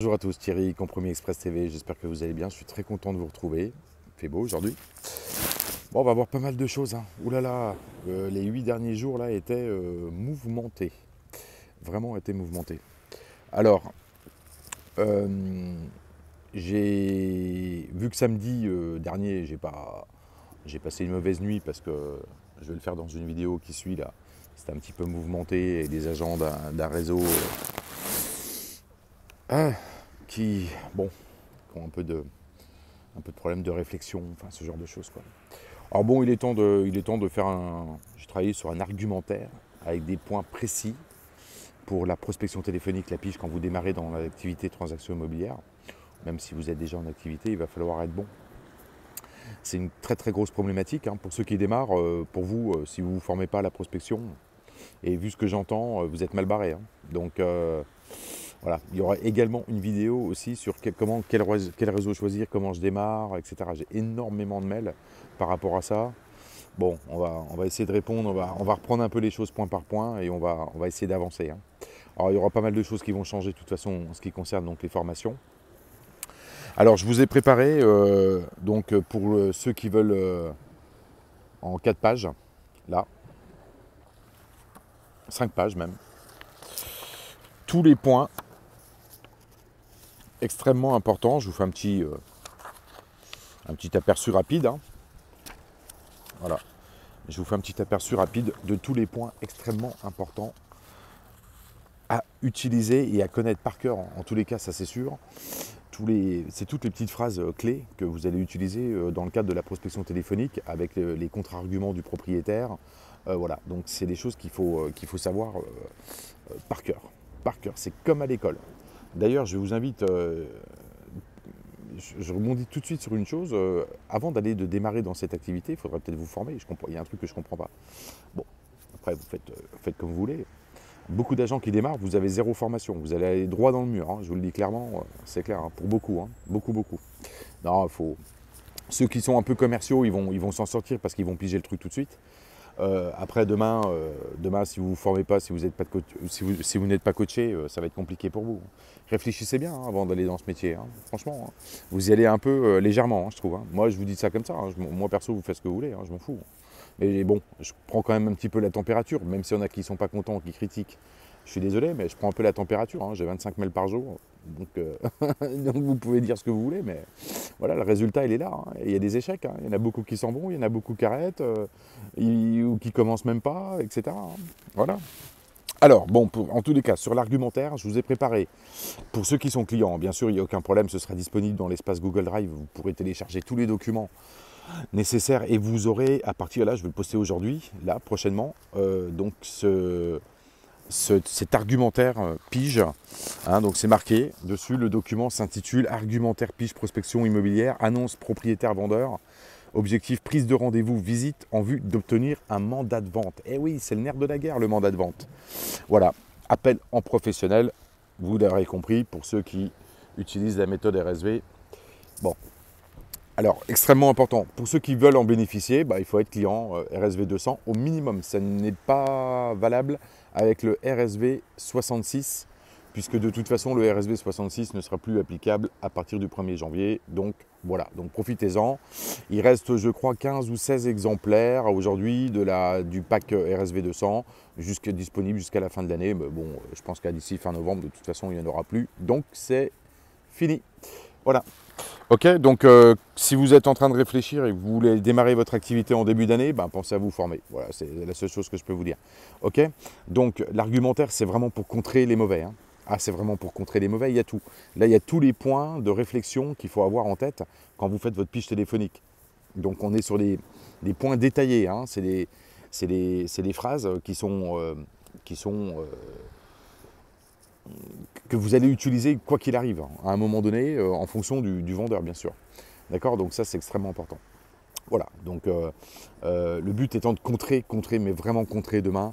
Bonjour à tous, Thierry, Compromis Express TV, j'espère que vous allez bien, je suis très content de vous retrouver, il fait beau aujourd'hui. Bon, on va voir pas mal de choses, hein. Ouh là là, les 8 derniers jours là étaient mouvementés, vraiment étaient mouvementés. Alors, j'ai vu que samedi dernier, j'ai passé une mauvaise nuit parce que je vais le faire dans une vidéo qui suit là. C'était un petit peu mouvementé et des agents d'un réseau ah, bon, qui ont un peu de problème de réflexion, enfin ce genre de choses quoi. Alors bon, il est temps de faire un. J'ai travaillé sur un argumentaire avec des points précis pour la prospection téléphonique, la pige quand vous démarrez dans l'activité de transaction immobilière. Même si vous êtes déjà en activité, il va falloir être bon. C'est une très très grosse problématique hein, pour ceux qui démarrent. Pour vous, si vous ne vous formez pas à la prospection, et vu ce que j'entends, vous êtes mal barré. Hein. Donc voilà, il y aura également une vidéo aussi sur quel réseau choisir, comment je démarre, etc. J'ai énormément de mails par rapport à ça. Bon, on va essayer de répondre, on va reprendre un peu les choses point par point et on va essayer d'avancer. Hein. Alors il y aura pas mal de choses qui vont changer de toute façon en ce qui concerne donc les formations. Alors je vous ai préparé donc pour ceux qui veulent en 4 pages, là, 5 pages même, tous les points extrêmement importants. Je vous fais un petit aperçu rapide. Hein. Voilà. Je vous fais un petit aperçu rapide de tous les points extrêmement importants à utiliser et à connaître par cœur. En tous les cas, ça c'est sûr. C'est toutes les petites phrases clés que vous allez utiliser dans le cadre de la prospection téléphonique avec les contre-arguments du propriétaire. Voilà, donc c'est des choses qu'il faut savoir par cœur. Par cœur, c'est comme à l'école. D'ailleurs, je vous invite, je rebondis tout de suite sur une chose. Avant de démarrer dans cette activité, il faudrait peut-être vous former. Il y a un truc que je ne comprends pas. Bon, après, vous faites comme vous voulez. Beaucoup d'agents qui démarrent, vous avez zéro formation. Vous allez aller droit dans le mur. Hein, je vous le dis clairement, c'est clair, hein, pour beaucoup. Hein, beaucoup. Non, ceux qui sont un peu commerciaux, ils vont s'en sortir parce qu'ils vont piger le truc tout de suite. Après, demain, si vous ne vous formez pas, si vous n'êtes pas coaché, ça va être compliqué pour vous. Réfléchissez bien hein, avant d'aller dans ce métier. Hein, franchement, hein. Vous y allez un peu légèrement, hein, je trouve. Hein. Moi, je vous dis ça comme ça. Hein. Moi, perso, vous faites ce que vous voulez. Hein, je m'en fous. Mais bon, je prends quand même un petit peu la température, même s'il y en a qui ne sont pas contents, qui critiquent. Je suis désolé, mais je prends un peu la température. Hein. J'ai 25 mails par jour. Donc, donc, vous pouvez dire ce que vous voulez, mais voilà, le résultat, il est là. Hein. Il y a des échecs. Hein. Il y en a beaucoup qui s'en vont, il y en a beaucoup qui arrêtent, ou qui commencent même pas, etc. Hein. Voilà. Alors, bon, en tous les cas, sur l'argumentaire, je vous ai préparé, pour ceux qui sont clients, bien sûr, il n'y a aucun problème, ce sera disponible dans l'espace Google Drive, vous pourrez télécharger tous les documents nécessaires et vous aurez, à partir de là, je vais le poster aujourd'hui, là, prochainement, donc cet argumentaire pige, hein, donc c'est marqué dessus, le document s'intitule Argumentaire pige prospection immobilière, annonce propriétaire-vendeur, objectif prise de rendez-vous, visite en vue d'obtenir un mandat de vente. Eh oui, c'est le nerf de la guerre, le mandat de vente. Voilà, appel en professionnel, vous l'aurez compris, pour ceux qui utilisent la méthode RSV. Bon, alors, extrêmement important, pour ceux qui veulent en bénéficier, il faut être client RSV 200 au minimum. Ça n'est pas valable avec le RSV 66, puisque de toute façon, le RSV 66 ne sera plus applicable à partir du 1er janvier. Donc, voilà, donc profitez-en. Il reste, je crois, 15 ou 16 exemplaires aujourd'hui du pack RSV 200, disponible jusqu'à la fin de l'année. Mais bon, je pense qu'à d'ici fin novembre, de toute façon, il n'y en aura plus. Donc, c'est fini. Voilà. Ok, donc si vous êtes en train de réfléchir et que vous voulez démarrer votre activité en début d'année, pensez à vous former. Voilà, c'est la seule chose que je peux vous dire. Ok, donc l'argumentaire, c'est vraiment pour contrer les mauvais. Hein. Ah, c'est vraiment pour contrer les mauvais, il y a tout. Là, il y a tous les points de réflexion qu'il faut avoir en tête quand vous faites votre pitch téléphonique. Donc on est sur des points détaillés. Hein. C'est des phrases qui sont que vous allez utiliser quoi qu'il arrive, hein, à un moment donné, en fonction du vendeur, bien sûr. D'accord. Donc ça, c'est extrêmement important. Voilà, donc le but étant de contrer, mais vraiment contrer demain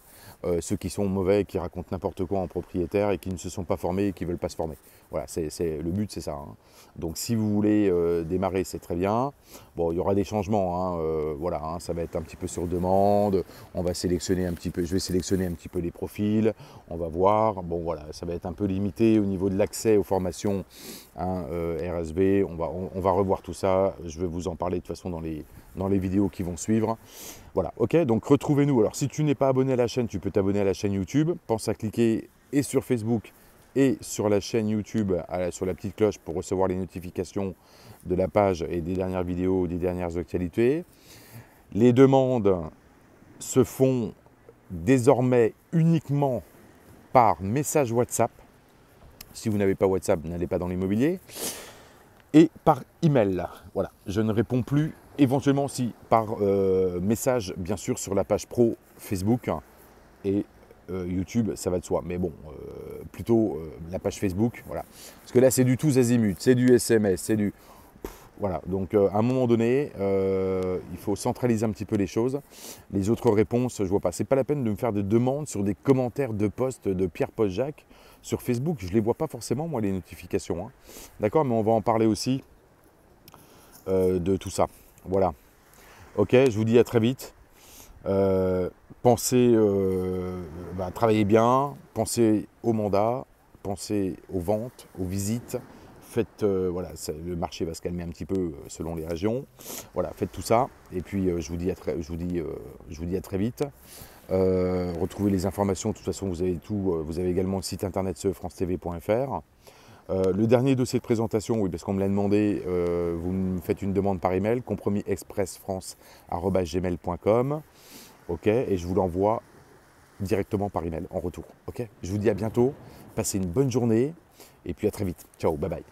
ceux qui sont mauvais, qui racontent n'importe quoi en propriétaire et qui ne se sont pas formés et qui ne veulent pas se former. Voilà, le but, c'est ça. Hein. Donc si vous voulez démarrer, c'est très bien. Bon, il y aura des changements, hein, voilà, hein, ça va être un petit peu sur demande. On va sélectionner un petit peu, je vais sélectionner un petit peu les profils. On va voir. Bon, voilà, ça va être un peu limité au niveau de l'accès aux formations, hein, RSV. On va revoir tout ça. Je vais vous en parler de toute façon dans les vidéos qui vont suivre. Voilà, ok, donc retrouvez-nous. Alors si tu n'es pas abonné à la chaîne, tu peux t'abonner à la chaîne YouTube. Pense à cliquer et sur Facebook et sur la chaîne YouTube, sur la petite cloche pour recevoir les notifications de la page et des dernières vidéos, des dernières actualités. Les demandes se font désormais uniquement par message WhatsApp. Si vous n'avez pas WhatsApp, n'allez pas dans l'immobilier. Et par email. Voilà, je ne réponds plus. Éventuellement, si par message, bien sûr, sur la page pro Facebook et YouTube, ça va de soi. Mais bon, plutôt la page Facebook, voilà. Parce que là, c'est du tous azimuts, c'est du SMS, c'est du... Voilà, donc à un moment donné, il faut centraliser un petit peu les choses. Les autres réponses, je ne vois pas. C'est pas la peine de me faire des demandes sur des commentaires de posts de Pierre Paul Jacques sur Facebook. Je ne les vois pas forcément, moi, les notifications. Hein. D'accord, mais on va en parler aussi de tout ça. Voilà. Ok, je vous dis à très vite. Pensez, travaillez bien, pensez au mandat, pensez aux ventes, aux visites. Faites, voilà, le marché va se calmer un petit peu selon les régions. Voilà, faites tout ça. Et puis, je vous dis à très vite. Retrouvez les informations. De toute façon, vous avez tout. Vous avez également le site internet francetv.fr. Le dernier dossier de présentation, oui, parce qu'on me l'a demandé, vous me faites une demande par email, compromisexpressfrance@gmail.com. Ok, et je vous l'envoie directement par email en retour. Ok, je vous dis à bientôt. Passez une bonne journée et puis à très vite. Ciao, bye bye.